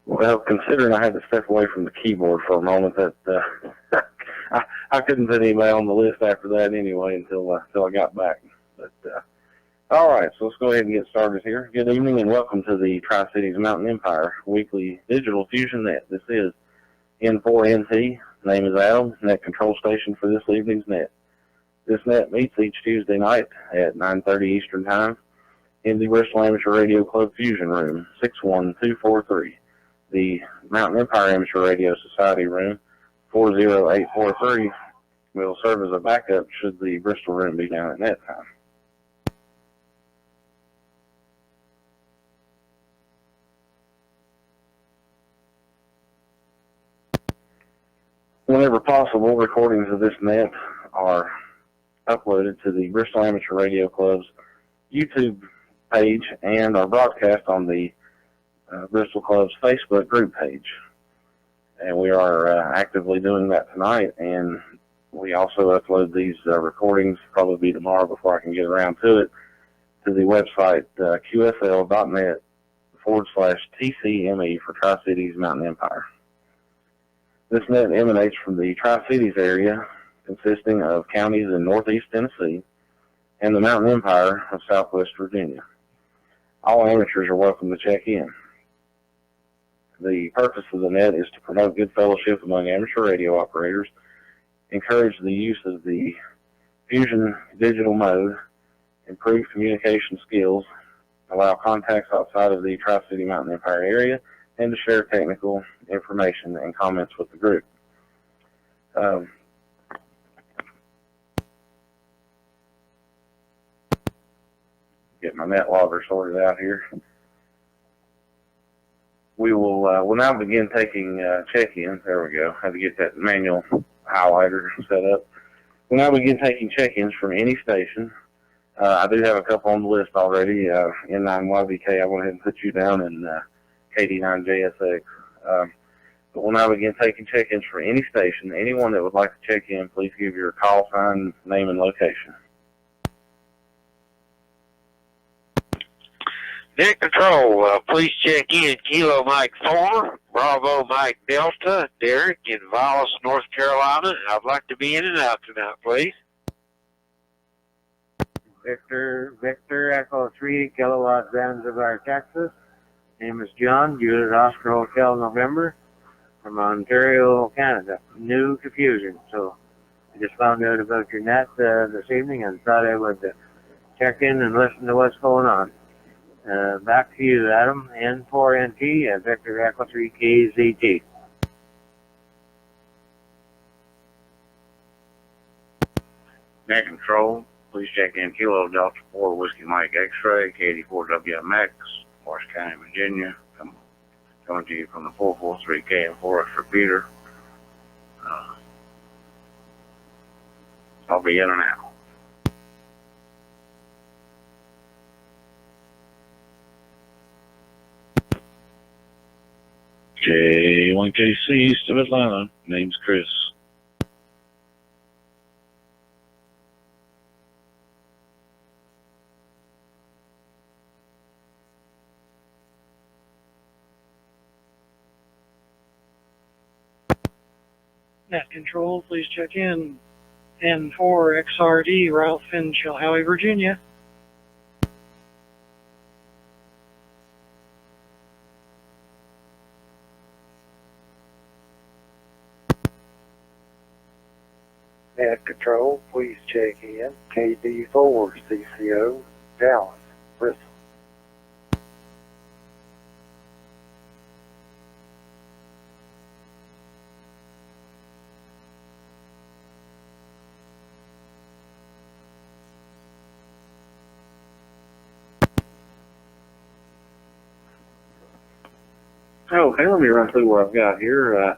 Well, considering I had to step away from the keyboard for a moment, that I couldn't put anybody on the list after that anyway until I got back. But all right, so let's go ahead and get started here. Good evening and welcome to the Tri-Cities Mountain Empire Weekly Digital Fusion Net. This is N4NT. Name is Adam, net control station for this evening's net. This net meets each Tuesday night at 9:30 Eastern Time in the Bristol Amateur Radio Club Fusion Room, 61243. The Mountain Empire Amateur Radio Society Room, 40843, will serve as a backup should the Bristol room be down at net time. Whenever possible, recordings of this net are uploaded to the Bristol Amateur Radio Club's YouTube page and are broadcast on the Bristol Club's Facebook group page. And we are actively doing that tonight, and we also upload these recordings, probably be tomorrow before I can get around to it, to the website qsl.net/TCME for Tri-Cities Mountain Empire. This net emanates from the Tri-Cities area, consisting of counties in northeast Tennessee and the Mountain Empire of southwest Virginia. All amateurs are welcome to check in. The purpose of the net is to promote good fellowship among amateur radio operators, encourage the use of the Fusion digital mode, improve communication skills, allow contacts outside of the Tri-City Mountain Empire area, and to share technical information and comments with the group. Get my net logger sorted out here. We will we'll now begin taking check-ins. There we go. Had to get that manual highlighter set up. We'll now begin taking check-ins from any station. I do have a couple on the list already. N9YVK, I went ahead and put you down, and KD9JSX. But we'll now begin taking check-ins for any station. Anyone that would like to check in, please give your call sign, name, and location. Net control, please check in Kilo Mike 4, Bravo Mike Delta, Derek in Vallis, North Carolina. I'd like to be in and out tonight, please. Victor, Echo 3, Kilowatt, Zanzibar, Texas. Name is John, Juliet Oscar Hotel, November, from Ontario, Canada. New to Fusion. So I just found out about your net this evening and thought I would check in and listen to what's going on. Back to you, Adam. N4NT at Victor Echo 3 KZT. Net control, please check in Kilo Delta 4 Whiskey Mike X-Ray, K84WMX, Morris County, Virginia. Coming to you from the 443 KM4X repeater. I'll be in and out. K1KC east of Atlanta. Name's Chris. Net control, please check in N4XRD, Ralph in Chilhowie, Virginia. Net control, please check in KD4 CCO, Dallas, Bristol. Okay, let me run through what I've got here.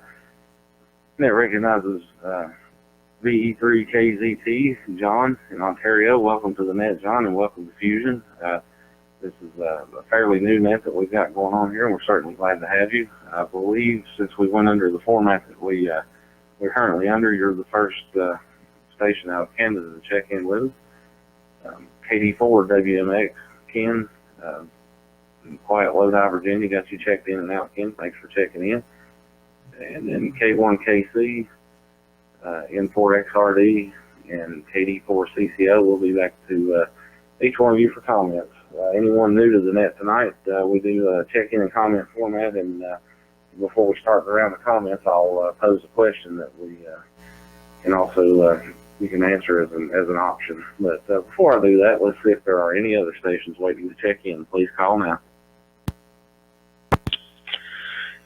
Net recognizes VE3KZT, John in Ontario. Welcome to the net, John, and welcome to Fusion. This is a fairly new net that we've got going on here, and we're certainly glad to have you. I believe since we went under the format that we're currently under, you're the first station out of Canada to check in with us. KD4 WMX, Ken, Quiet Lodi, Virginia, got you checked in and out, Ken. Thanks for checking in. And then K1KC, N4XRD, and KD4CCO. We'll be back to each one of you for comments. Anyone new to the net tonight, we do check-in and comment format, and before we start the round of comments, I'll pose a question that we can also you can answer as an option. But before I do that, let's see if there are any other stations waiting to check in. Please call now.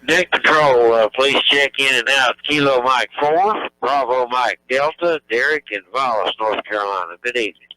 Net Control, please check in and out. Kilo Mike 4, Bravo Mike Delta, Derek in Vallis, North Carolina. Good evening.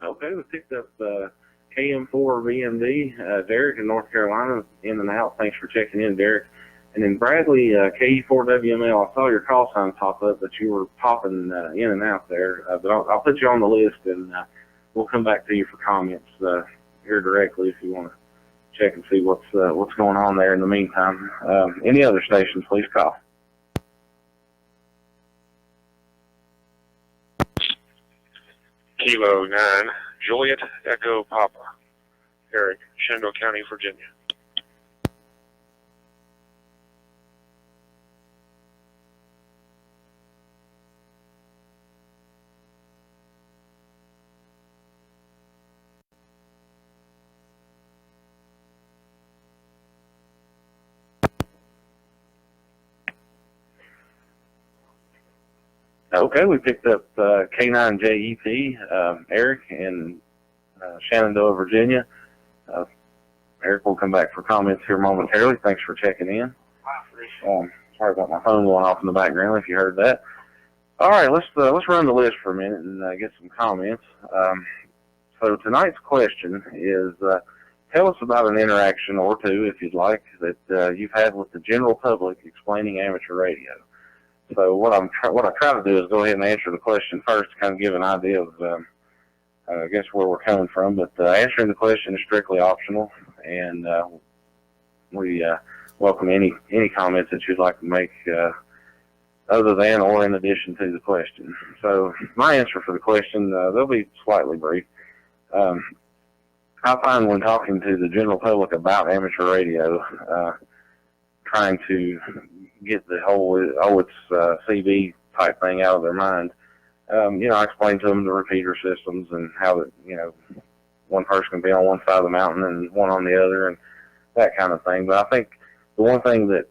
Okay, we picked up KM4VMD, Derek in North Carolina, in and out. Thanks for checking in, Derek. And then Bradley, KE4WML, I saw your call sign pop up, but you were popping in and out there. But I'll put you on the list, and we'll come back to you for comments here directly if you want to check and see what's going on there in the meantime. Any other stations, please call. Kilo 9, Juliet Echo Papa, Eric, Shenandoah County, Virginia. Okay, we picked up K9JEP, Eric in Shenandoah, Virginia. Eric will come back for comments here momentarily. Thanks for checking in. Sorry about my phone going off in the background if you heard that. All right, let's run the list for a minute and get some comments. So tonight's question is, tell us about an interaction or two, if you'd like, that you've had with the general public explaining amateur radio. So what I try to do is go ahead and answer the question first to kind of give an idea of, I guess, where we're coming from. But answering the question is strictly optional, and we welcome any comments that you'd like to make other than or in addition to the question. So my answer for the question, they'll be slightly brief. I find when talking to the general public about amateur radio, trying to get the whole, it's CB type thing out of their mind. I explain to them the repeater systems and how that, one person can be on one side of the mountain and one on the other and that kind of thing. But I think the one thing that,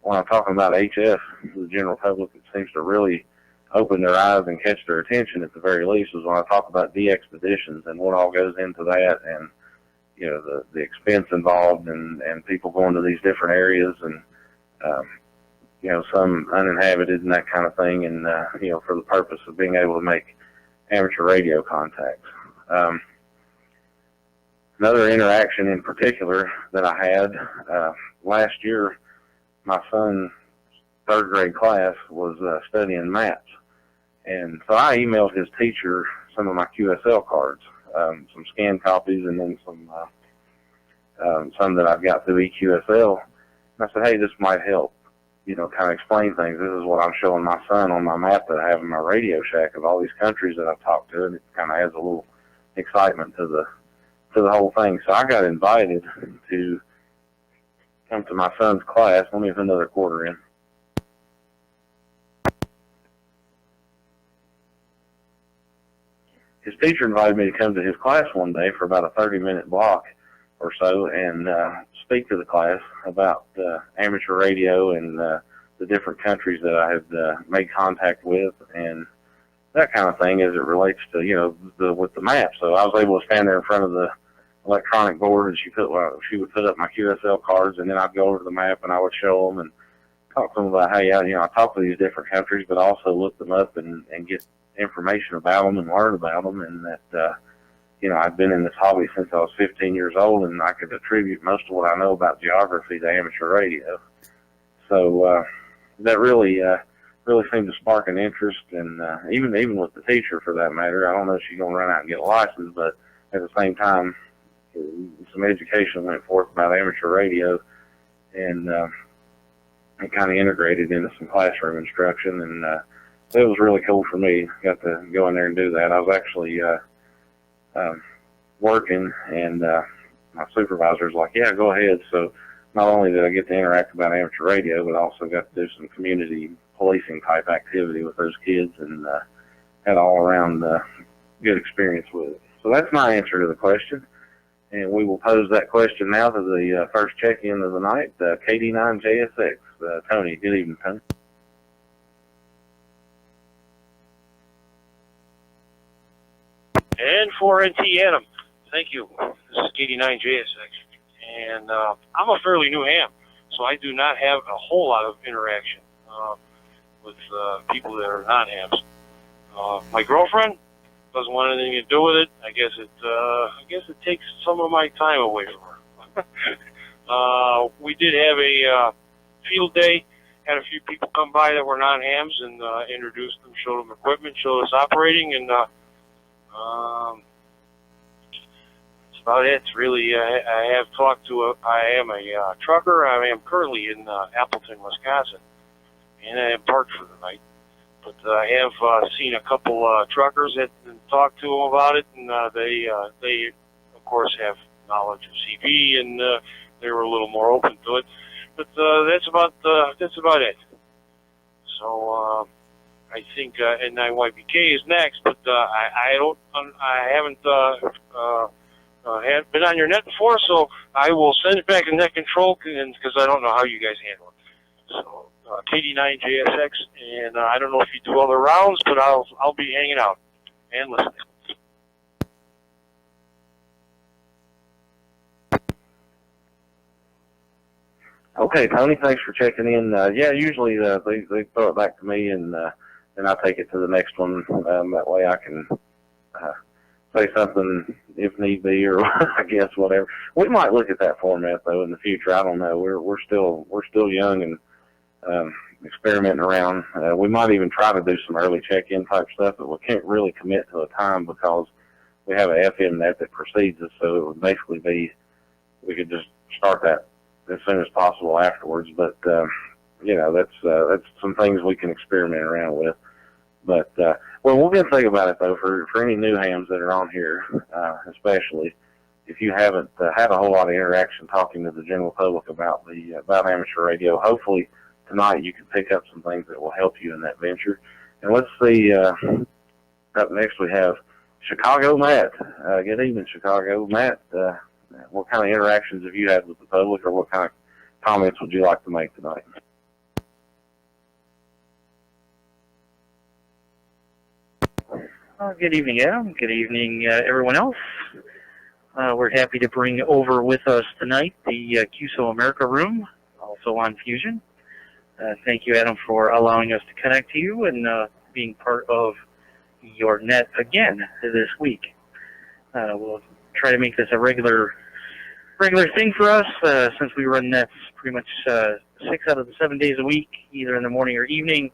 when I'm talking about HF, the general public, it seems to really open their eyes and catch their attention at the very least is when I talk about de-expeditions and what all goes into that and, the expense involved and people going to these different areas and, some uninhabited and that kind of thing, and for the purpose of being able to make amateur radio contacts. Another interaction in particular that I had last year, my son's third grade class was studying maps, and so I emailed his teacher some of my QSL cards, some scanned copies, and then some that I've got through EQSL. And I said, hey, this might help. Kind of explain things. This is what I'm showing my son on my map that I have in my Radio Shack of all these countries that I've talked to, and it kind of adds a little excitement to the whole thing. So I got invited to come to my son's class. Let me put another quarter in. His teacher invited me to come to his class one day for about a 30-minute block or so and speak to the class about amateur radio and the different countries that I had made contact with and that kind of thing as it relates to, with the map. So I was able to stand there in front of the electronic board and she would put up my QSL cards, and then I'd go over to the map and I would show them and talk to them about, hey, I talk to these different countries, but also look them up and get information about them and learn about them, and that, I've been in this hobby since I was 15 years old, and I could attribute most of what I know about geography to amateur radio. So that really seemed to spark an interest, and even with the teacher, for that matter. I don't know if she's going to run out and get a license, but at the same time, some education went forth about amateur radio, and it kind of integrated into some classroom instruction, and it was really cool for me. Got to go in there and do that. I was actually working, and my supervisor's like, yeah, go ahead. So not only did I get to interact about amateur radio, but I also got to do some community policing type activity with those kids, and had all around good experience with it. So that's my answer to the question. And we will pose that question now to the first check-in of the night, KD9JSX. Tony, good evening, Tony. And for NT Adam, thank you. This is KD9JSX. And I'm a fairly new ham, so I do not have a whole lot of interaction with people that are not hams. My girlfriend doesn't want anything to do with it. I guess it takes some of my time away from her. We did have a field day. Had a few people come by that were non-hams and introduced them, showed them equipment, showed us operating, and that's about it. Really, I have talked to I am a trucker. I am currently in Appleton, Wisconsin, and I am parked for the night. But I have seen a couple truckers and talked to them about it, and they of course have knowledge of CB, and they were a little more open to it. But that's about it. So I think NYYBK is next, but I haven't had been on your net before, so I will send it back to net control because I don't know how you guys handle it. So KD9JSX, and I don't know if you do other rounds, but I'll be hanging out and listening. Okay, Tony, thanks for checking in. Yeah, usually they throw it back to me, and then I take it to the next one. That way I can say something if need be, or I guess whatever. We might look at that format though in the future. I don't know. We're still young and experimenting around. We might even try to do some early check-in type stuff, but we can't really commit to a time because we have an FM net that precedes us. So it would basically be we could just start that as soon as possible afterwards, but that's some things we can experiment around with. But well, we'll get to think about it though for any new hams that are on here, especially if you haven't had a whole lot of interaction talking to the general public about amateur radio. Hopefully tonight you can pick up some things that will help you in that venture. And let's see, up next we have Chicago Matt. Good evening, Chicago Matt. What kind of interactions have you had with the public, or what kind of comments would you like to make tonight? Good evening, Adam. Good evening, everyone else. We're happy to bring over with us tonight the QSO America room, also on Fusion. Thank you, Adam, for allowing us to connect to you and being part of your net again this week. We'll try to make this a regular thing for us, since we run nets pretty much 6 out of the 7 days a week, either in the morning or evening.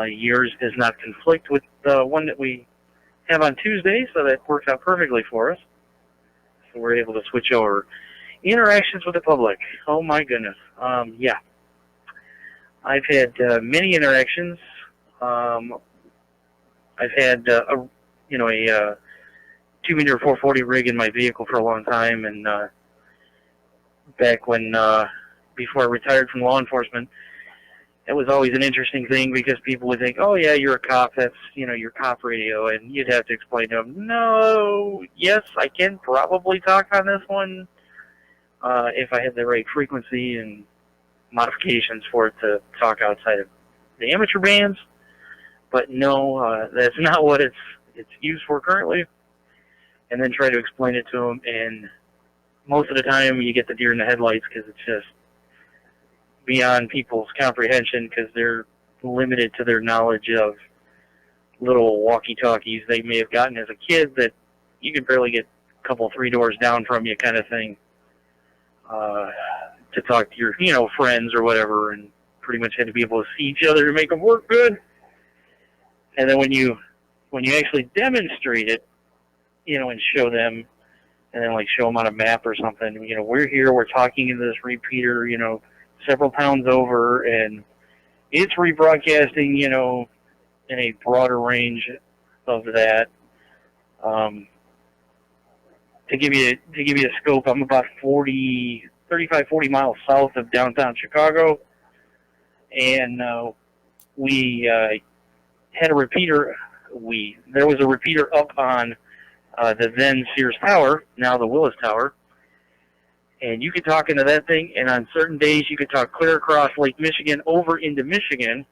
Yours does not conflict with the one that we have on Tuesday, so that works out perfectly for us. So we're able to switch over. Interactions with the public. Oh my goodness. Yeah. I've had many interactions. I've had a 2-meter 440 rig in my vehicle for a long time, and back when before I retired from law enforcement, it was always an interesting thing because people would think, oh yeah, you're a cop, that's your cop radio, and you'd have to explain to them, no, yes, I can probably talk on this one if I had the right frequency and modifications for it to talk outside of the amateur bands, but no, that's not what it's used for currently. And then try to explain it to them, and most of the time you get the deer in the headlights because it's just beyond people's comprehension because they're limited to their knowledge of little walkie-talkies they may have gotten as a kid that you could barely get a couple, 3 doors down from you kind of thing to talk to your, friends or whatever, and pretty much had to be able to see each other to make them work good. And then when you actually demonstrate it, and show them, and then like show them on a map or something, we're here, we're talking into this repeater, several towns over, and it's rebroadcasting, in a broader range of that. To give you a scope, I'm about 35, 40 miles south of downtown Chicago, and we had a repeater. There was a repeater up on the then Sears Tower, now the Willis Tower, and you could talk into that thing, and on certain days you could talk clear across Lake Michigan over into Michigan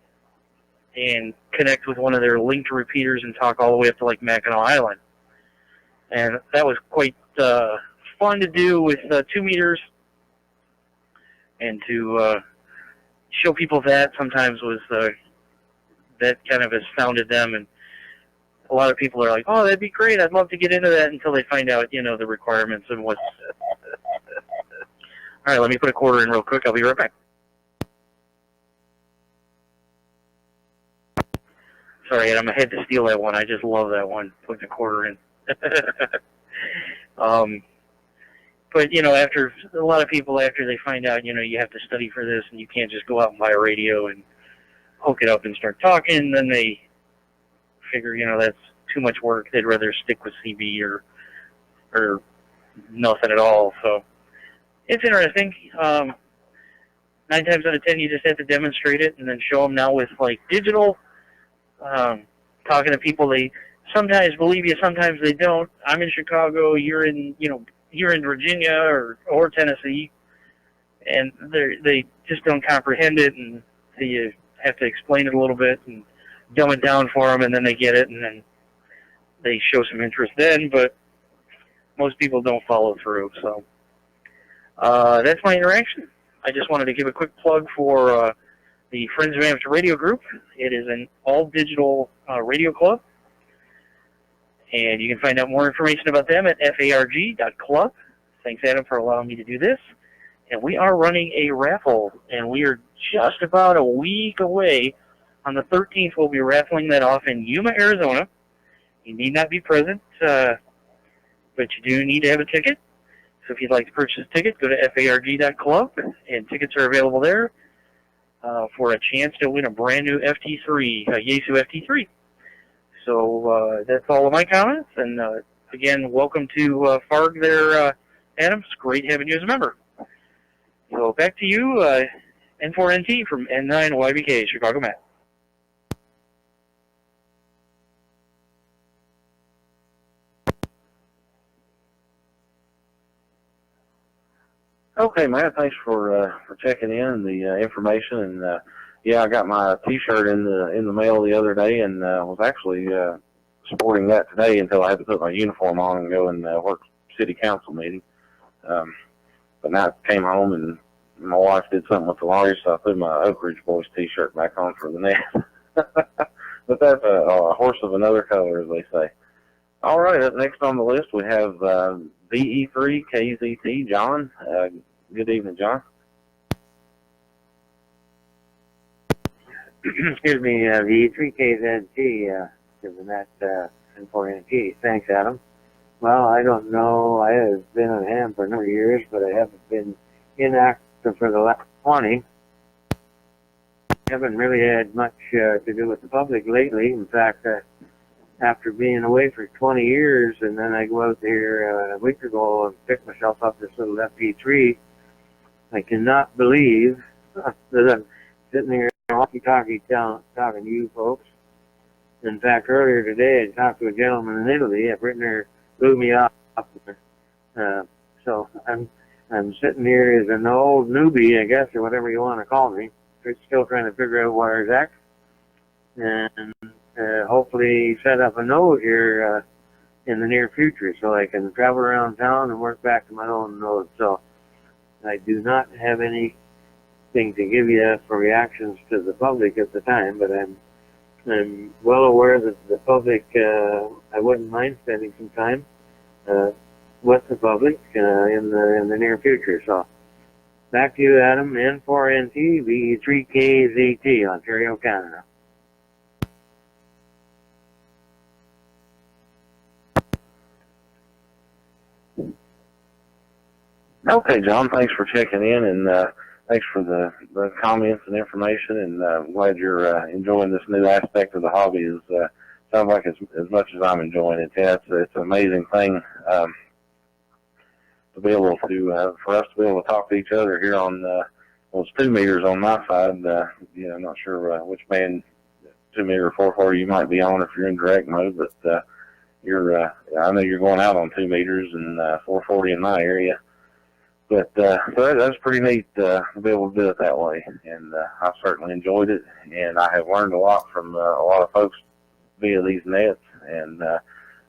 and connect with one of their linked repeaters and talk all the way up to like Mackinac Island. And that was quite fun to do with 2 meters, and to show people that sometimes was that kind of astounded them. And a lot of people are like, oh, that'd be great, I'd love to get into that, until they find out, the requirements and what's... All right, let me put a quarter in real quick. I'll be right back. Sorry, Adam, I had to steal that one. I just love that one, putting a quarter in. But, after a lot of people, after they find out, you have to study for this, and you can't just go out and buy a radio and hook it up and start talking, then they figure, that's too much work. They'd rather stick with CB or nothing at all. So it's interesting. 9 times out of 10, you just have to demonstrate it and then show them now with like digital. Talking to people, they sometimes believe you, sometimes they don't. I'm in Chicago, you're in Virginia or Tennessee, and they just don't comprehend it, and so you have to explain it a little bit and dumb it down for them, and then they get it, and then they show some interest then, but most people don't follow through. So that's my interaction. I just wanted to give a quick plug for the Friends of Amateur Radio group. It is an all-digital radio club, and you can find out more information about them at farg.club. Thanks, Adam, for allowing me to do this. And we are running a raffle, and we are just about a week away. On the 13th, we'll be raffling that off in Yuma, Arizona. You need not be present, but you do need to have a ticket. So if you'd like to purchase a ticket, go to farg.club, and tickets are available there for a chance to win a brand new FT3, Yaesu FT3. So that's all of my comments, and again, welcome to FARG there, Adam. It's great having you as a member. So back to you, N4NT from N9YBK, Chicago Met. Okay, Matt, thanks for checking in the information, and yeah, I got my T-shirt in the mail the other day, and was actually sporting that today until I had to put my uniform on and go and work city council meeting. But now I came home and my wife did something with the lawyers, so I put my Oak Ridge Boys T-shirt back on for the next. But that's a horse of another color, as they say. All right, up next on the list we have VE3KZT, John. Good evening, John. Excuse me, VE3KZT, given that N4NT. Thanks, Adam. Well, I don't know. I have been on ham for a number of years, but I haven't been inactive for the last 20. Haven't really had much to do with the public lately. In fact, after being away for 20 years, and then I go out there a week ago and pick myself up this little FP3, I cannot believe that I'm sitting here walkie-talkie talking to you folks. In fact, earlier today I talked to a gentleman in Italy. That Brittner blew me off. So I'm sitting here as an old newbie, I guess, or whatever you want to call me. Still trying to figure out wires X, and hopefully set up a node here in the near future so I can travel around town and work back to my own node. So I do not have anything to give you for reactions to the public at the time, but I'm well aware that the public, I wouldn't mind spending some time with the public in the near future. So back to you, Adam. N4NT V3KZT, Ontario, Canada. Okay, John, thanks for checking in, and thanks for the comments and information, and I'm glad you're enjoying this new aspect of the hobby. Sounds like as much as I'm enjoying it. Yeah, it's an amazing thing to be able to, for us to be able to talk to each other here on, well, it's 2 meters on my side. I'm not sure which band 2 meter 440 you might be on if you're in direct mode, but I know you're going out on 2 meters and 440 in my area. But so that's pretty neat to be able to do it that way, and I've certainly enjoyed it, and I have learned a lot from a lot of folks via these nets, and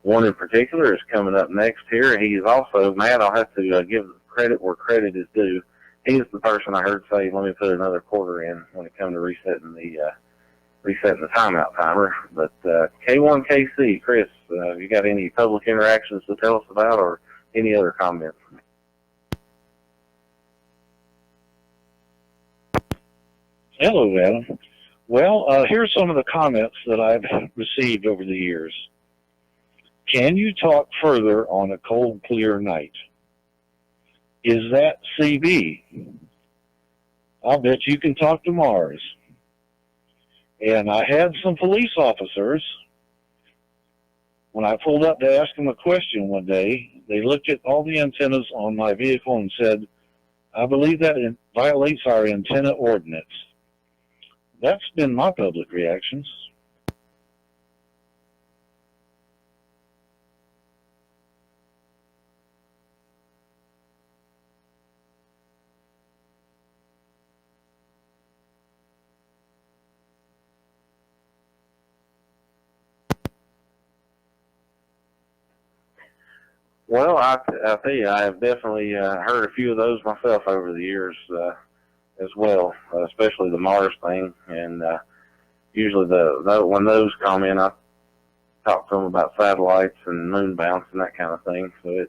one in particular is coming up next here. He's also, Matt, I'll have to give credit where credit is due. He's the person I heard say, let me put another quarter in when it comes to resetting the timeout timer. But K1KC, Chris, you got any public interactions to tell us about, or any other comments? Hello, Adam. Well, here's some of the comments that I've received over the years. Can you talk further on a cold, clear night? Is that CB? I'll bet you can talk to Mars. And I had some police officers, when I pulled up to ask them a question one day, they looked at all the antennas on my vehicle and said, I believe that it violates our antenna ordinance. That's been my public reactions. Well, I tell you, I have definitely heard a few of those myself over the years as well, especially the Mars thing. And usually when those come in, I talk to them about satellites and moon bounce and that kind of thing. So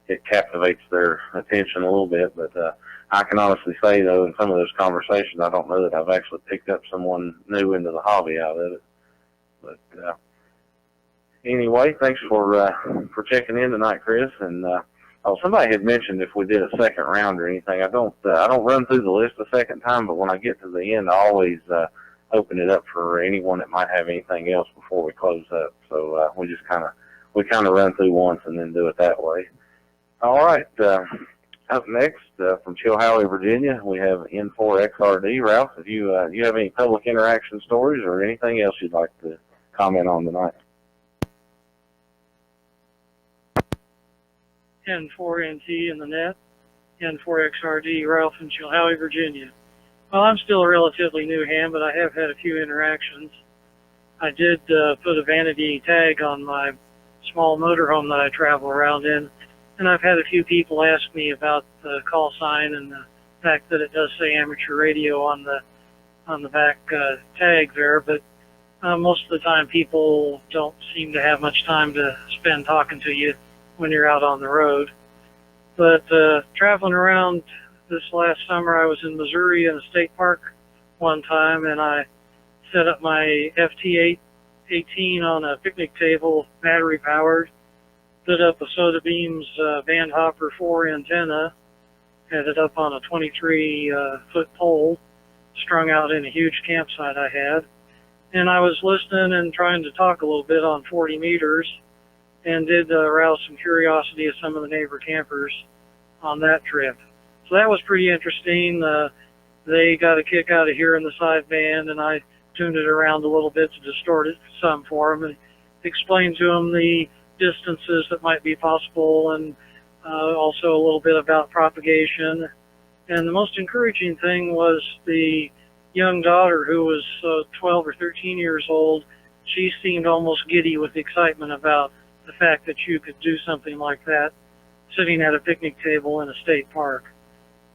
it captivates their attention a little bit. But I can honestly say, though, in some of those conversations, I don't know that I've actually picked up someone new into the hobby out of it. But anyway, thanks for checking in tonight, Chris. And somebody had mentioned if we did a second round or anything. I don't run through the list a second time, but when I get to the end, I always open it up for anyone that might have anything else before we close up. So we kind of run through once and then do it that way. All right. Up next from Chilhowie, Virginia, we have N4XRD. Ralph, if you have any public interaction stories or anything else you'd like to comment on tonight. N4NT in the net, N4XRD, Ralph in Chilhowie, Virginia. Well, I'm still a relatively new ham, but I have had a few interactions. I did put a vanity tag on my small motorhome that I travel around in, and I've had a few people ask me about the call sign and the fact that it does say amateur radio on the back tag there, but most of the time people don't seem to have much time to spend talking to you when you're out on the road. But traveling around this last summer, I was in Missouri in a state park one time, and I set up my FT-18 on a picnic table, battery powered, put up a Soda Beams Band Hopper 4 antenna, had it up on a 23-foot pole, strung out in a huge campsite I had. And I was listening and trying to talk a little bit on 40 meters, and did arouse some curiosity of some of the neighbor campers on that trip. So that was pretty interesting. They got a kick out of hearing the sideband, and I tuned it around a little bit to distort it some for them and explained to them the distances that might be possible, and also a little bit about propagation. And the most encouraging thing was the young daughter, who was 12 or 13 years old. She seemed almost giddy with excitement about the fact that you could do something like that sitting at a picnic table in a state park.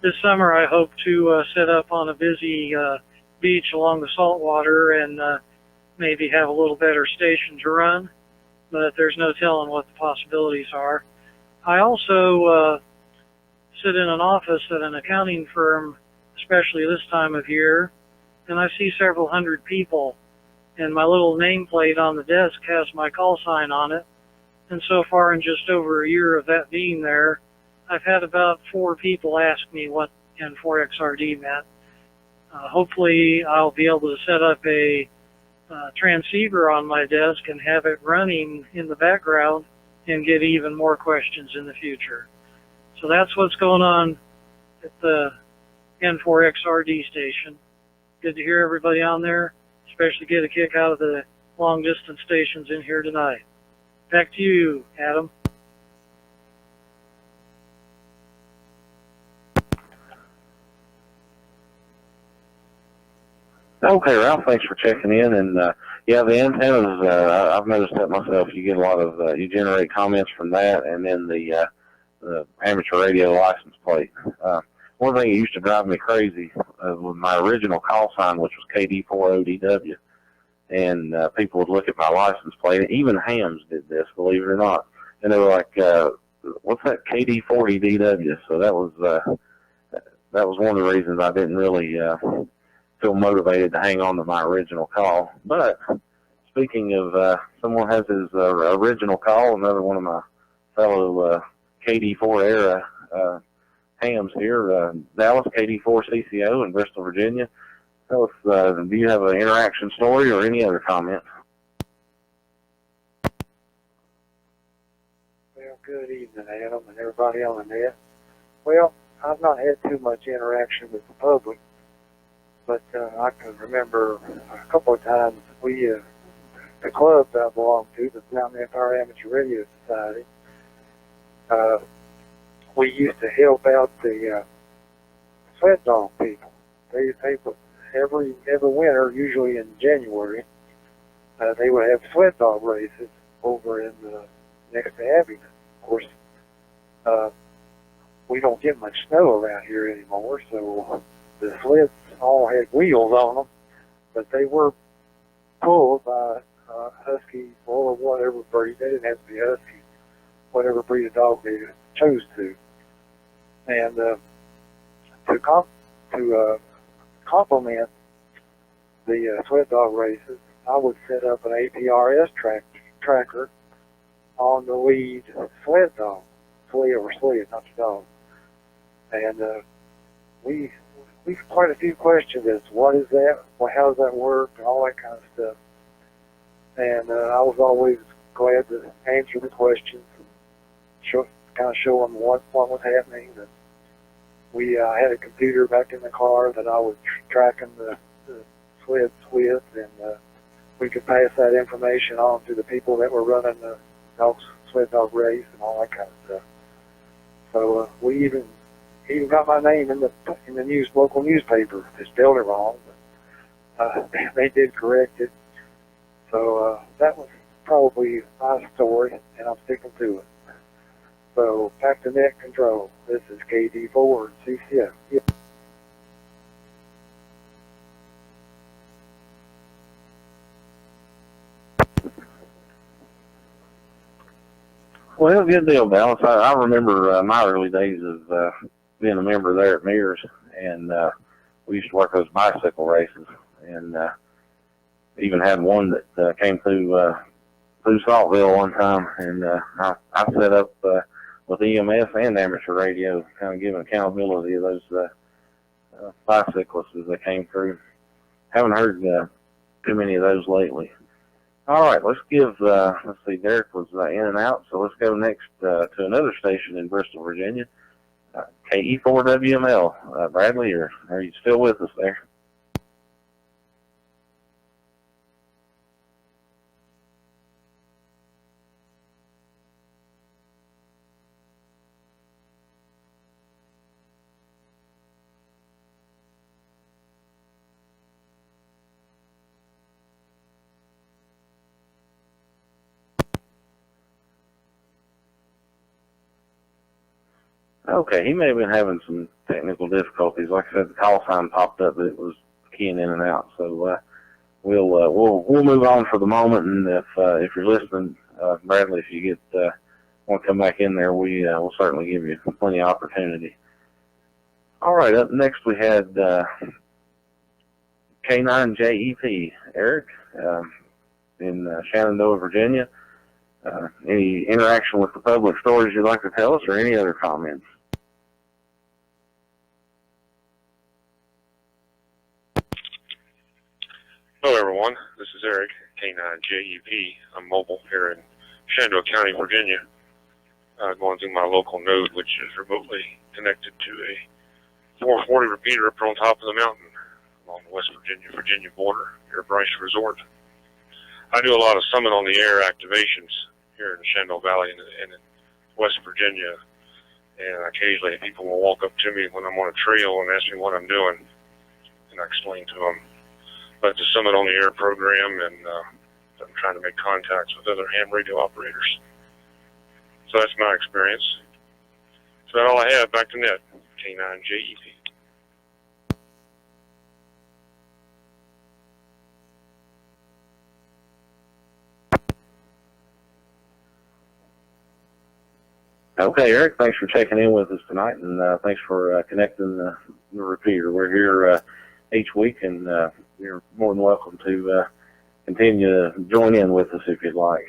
This summer I hope to set up on a busy beach along the saltwater and maybe have a little better station to run. but there's no telling what the possibilities are. I also sit in an office at an accounting firm, especially this time of year, and I see several hundred people, and my little nameplate on the desk has my call sign on it. And so far, in just over a year of that being there, I've had about 4 people ask me what N4XRD meant. Hopefully, I'll be able to set up a transceiver on my desk and have it running in the background and get even more questions in the future. So that's what's going on at the N4XRD station. Good to hear everybody on there, especially get a kick out of the long distance stations in here tonight. Back to you, Adam. Okay, Ralph, thanks for checking in. And yeah, the antennas, I've noticed that myself. You get a lot of, you generate comments from that, and then the amateur radio license plate. One thing that used to drive me crazy was my original call sign, which was KD4ODW. And people would look at my license plate. Even hams did this, believe it or not. And they were like, what's that KD40DW? So that was one of the reasons I didn't really feel motivated to hang on to my original call. But speaking of someone has his original call, another one of my fellow KD4 era hams here, Dallas KD4CCO in Bristol, Virginia. Tell us, do you have an interaction story or any other comment? Well, good evening, Adam, and everybody on the net. Well, I've not had too much interaction with the public, but I can remember a couple of times the club that I belong to, the Mountain Empire Amateur Radio Society, we used to help out the sled dog people. They would, every winter, usually in January, they would have sled dog races over in next to Abingdon. Of course, we don't get much snow around here anymore, so the sleds all had wheels on them, but they were pulled by Husky or whatever breed. They didn't have to be Husky, whatever breed of dog they chose to. And to complement the sled dog races, I would set up an APRS tracker on the lead sled dog, sled, not the dog. And we quite a few questions as to what is that, how does that work, and all that kind of stuff. And I was always glad to answer the questions and show them what was happening. And we had a computer back in the car that I was tracking the sleds with, and we could pass that information on to the people that were running the sled dog race and all that kind of stuff. So we even got my name in the local newspaper. They spelled it wrong, but they did correct it. So that was probably my story, and I'm sticking to it. So back to net control. This is KD4 and CCO. Yep. Well, good deal, Dallas. I remember my early days of being a member there at Mears, and we used to work those bicycle races, and even had one that came through Saltville one time, and I set up with EMS and amateur radio, kind of giving accountability of those bicyclists as they came through. Haven't heard too many of those lately. All right, let's give, let's see, Derek was in and out, so let's go next to another station in Bristol, Virginia, KE4WML. Bradley, are you still with us there? Okay, he may have been having some technical difficulties. Like I said, the call sign popped up, but it was keying in and out. So we'll move on for the moment. And if you're listening Bradley, if you get want to come back in there, we'll certainly give you plenty of opportunity. All right, up next we had K9JEP, Eric, in Shenandoah, Virginia. Any interaction with the public stories you'd like to tell us, or any other comments? Hello, everyone. This is Eric, K9JEP. I'm mobile here in Shenandoah County, Virginia, going through my local node, which is remotely connected to a 440 repeater up on top of the mountain along the West Virginia border near Bryce Resort. I do a lot of summit on the air activations here in the Shenandoah Valley and in West Virginia, and occasionally people will walk up to me when I'm on a trail and ask me what I'm doing, and I explain to them. But it's a summit on the air program, and I'm trying to make contacts with other ham radio operators. So that's my experience. So that's all I have. Back to net, K9JEP. Okay, Eric, thanks for checking in with us tonight, and thanks for connecting the repeater. We're here each week, and you're more than welcome to continue to join in with us if you'd like.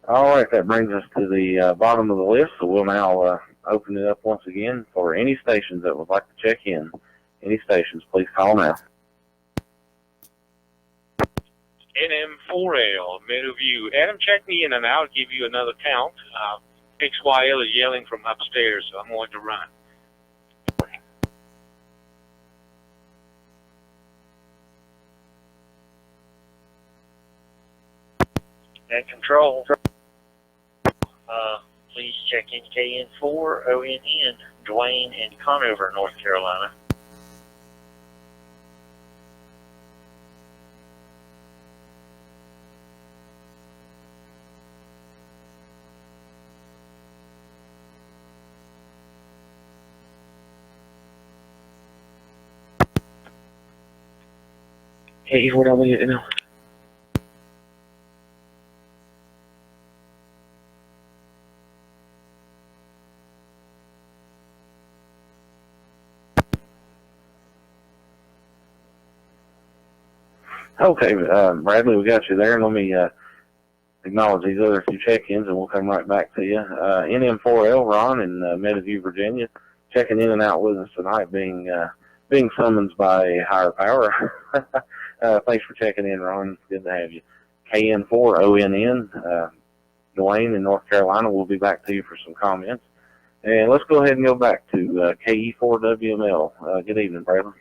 All right, that brings us to the bottom of the list, so we'll now open it up once again for any stations that would like to check in. Any stations, please call now. NM4L, Meadowview. Adam, check me in and I'll give you another count. XYL is yelling from upstairs, so I'm going to run. At control, please check in KN4 ONN, Dwayne in Conover, North Carolina. Hey, what are we doing now? Okay, Bradley, we got you there. Let me acknowledge these other few check-ins, and we'll come right back to you. NM4L, Ron in Meadowview, Virginia, checking in and out with us tonight, being summoned by a higher power. Thanks for checking in, Ron. Good to have you. KN4ONN, Dwayne in North Carolina. We'll be back to you for some comments. And let's go ahead and go back to KE4WML. Good evening, Bradley.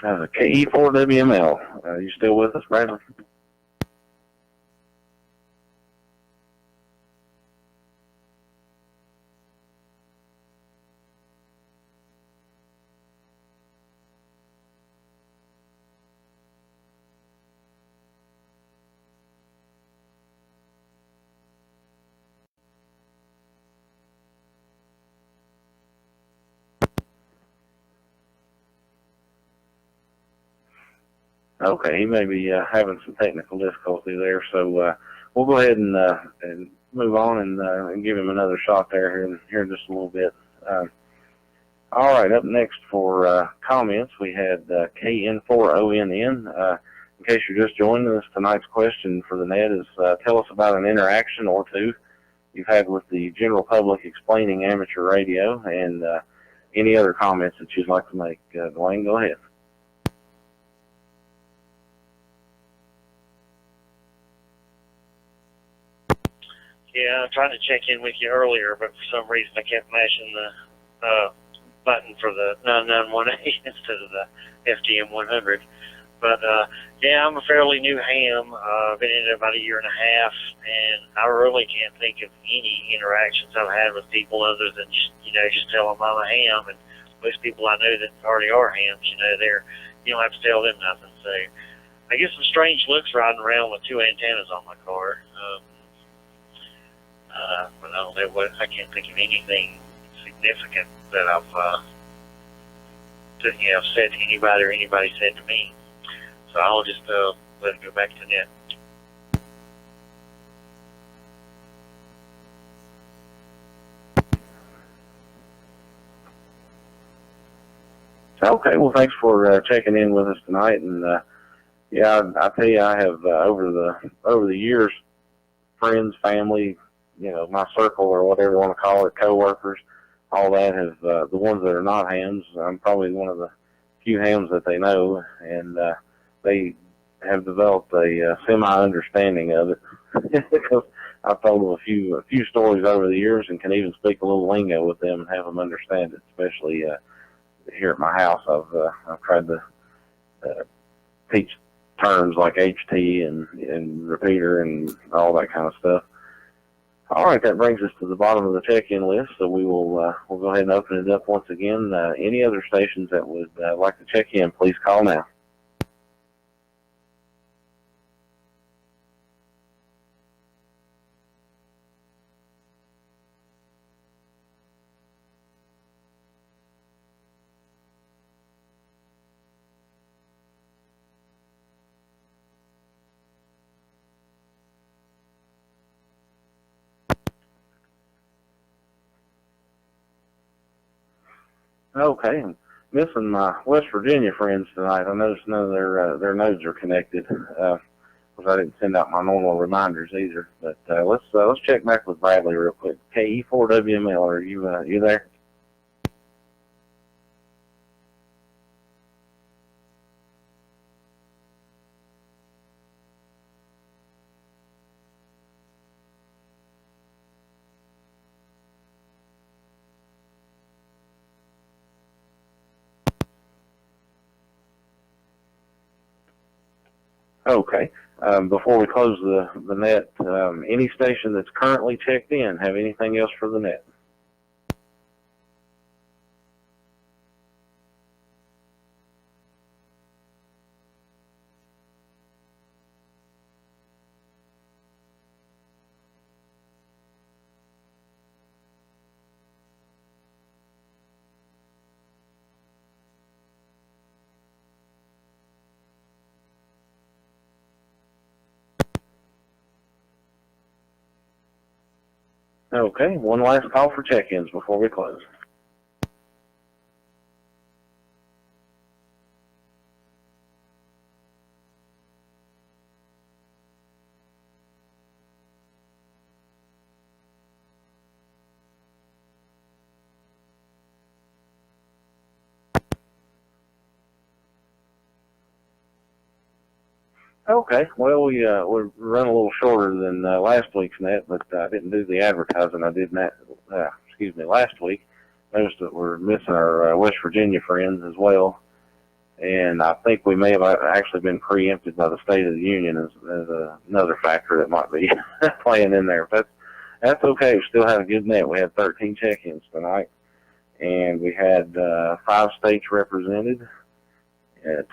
KE4WML. You still with us, Bradley? Okay, he may be having some technical difficulty there, so we'll go ahead and move on and give him another shot there here in just a little bit. All right, up next for comments, we had KN4ONN. In case you're just joining us, tonight's question for the net is tell us about an interaction or two you've had with the general public explaining amateur radio, and any other comments that you'd like to make. Dwayne, go ahead. Yeah, I tried to check in with you earlier, but for some reason I kept mashing the button for the 9918 instead of the FGM 100. But yeah, I'm a fairly new ham. I've been in it about a year and a half, and I really can't think of any interactions I've had with people other than just tell them I'm a ham. And most people I know that already are hams, you don't have to tell them nothing. So I get some strange looks riding around with two antennas on my car. But I don't know I can't think of anything significant that I've said to anybody or anybody said to me. So I'll just let it go back to net. Okay, well, thanks for checking in with us tonight. And yeah, I tell you, I have over the years, friends, family, my circle or whatever you want to call it, coworkers, all that has the ones that are not hams. I'm probably one of the few hams that they know, and they have developed a semi-understanding of it because I've told them a few stories over the years and can even speak a little lingo with them and have them understand it, especially here at my house. I've tried to teach terms like HT and repeater and all that kind of stuff. All right, that brings us to the bottom of the check-in list, so we'll go ahead and open it up once again. Any other stations that would like to check in, please call now. Okay, missing my West Virginia friends tonight. I noticed none of their nodes are connected, because I didn't send out my normal reminders either. But let's check back with Bradley real quick. KE4WML, are you there? Okay. Before we close the net, any station that's currently checked in have anything else for the net? Okay, one last call for check-ins before we close. Okay, well, we run a little shorter than last week's net, but I didn't do the advertising I did last week. Noticed that we're missing our West Virginia friends as well, and I think we may have actually been preempted by the State of the Union as another factor that might be playing in there. But that's okay. We still had a good net. We had 13 check-ins tonight, and we had 5 states represented.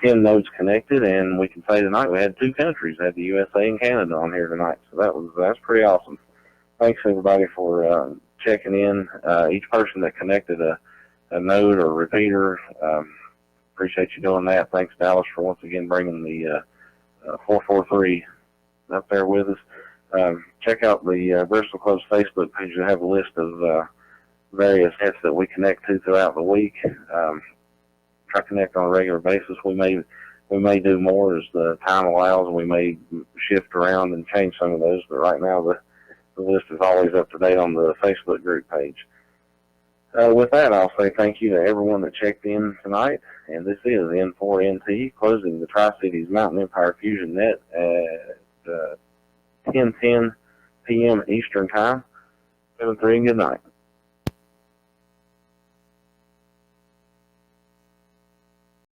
10 nodes connected, and we can say tonight we had 2 countries, had the USA and Canada on here tonight. So that's pretty awesome. Thanks everybody for checking in. Each person that connected a node or repeater, appreciate you doing that. Thanks Dallas for once again bringing the 443 up there with us. Check out the Bristol Club's Facebook page. You have a list of various nets that we connect to throughout the week. Try to connect on a regular basis. We may do more as the time allows, and we may shift around and change some of those. But right now, the list is always up to date on the Facebook group page. With that, I'll say thank you to everyone that checked in tonight. And this is N4NT closing the Tri-Cities Mountain Empire Fusion Net at 10:10 p.m. Eastern Time. 7-3 and good night.